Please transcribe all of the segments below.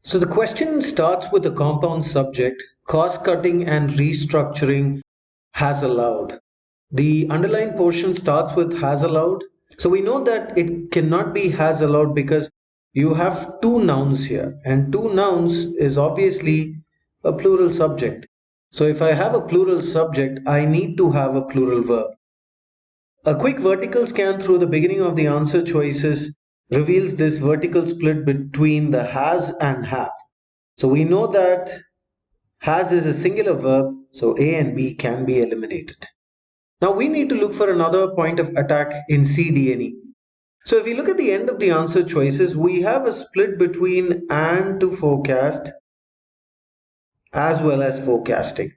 So the question starts with a compound subject, cost cutting and restructuring has allowed. The underlying portion starts with has allowed. So we know that it cannot be has allowed because you have two nouns here, and two nouns is obviously a plural subject. So if I have a plural subject, I need to have a plural verb. A quick vertical scan through the beginning of the answer choices reveals this vertical split between the has and have. So we know that has is a singular verb, so A and B can be eliminated. Now we need to look for another point of attack in C, D, and E. So if you look at the end of the answer choices, we have a split between and to forecast as well as forecasting.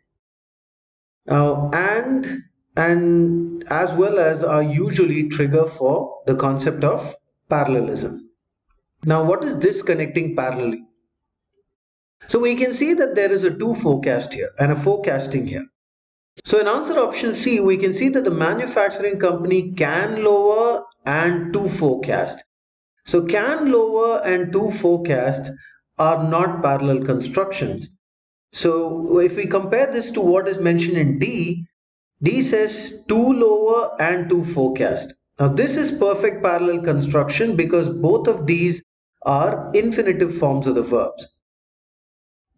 Now and as well as are usually trigger for the concept of parallelism. Now what is this connecting parallelly? So we can see that there is a to forecast here and a forecasting here. So in answer option C, we can see that the manufacturing company can lower and to forecast. So can lower and to forecast are not parallel constructions. So if we compare this to what is mentioned in D, D says to lower and to forecast. Now this is perfect parallel construction because both of these are infinitive forms of the verbs.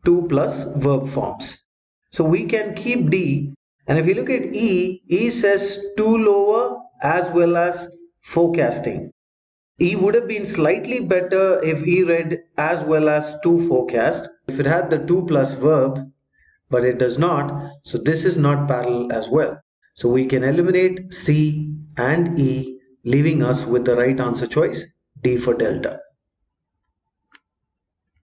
To plus verb forms. So we can keep D, and if you look at E, E says to lower as well as forecasting. E would have been slightly better if E read as well as to forecast, if it had the to plus verb, but it does not, so this is not parallel as well. So we can eliminate C and E, leaving us with the right answer choice, D for delta.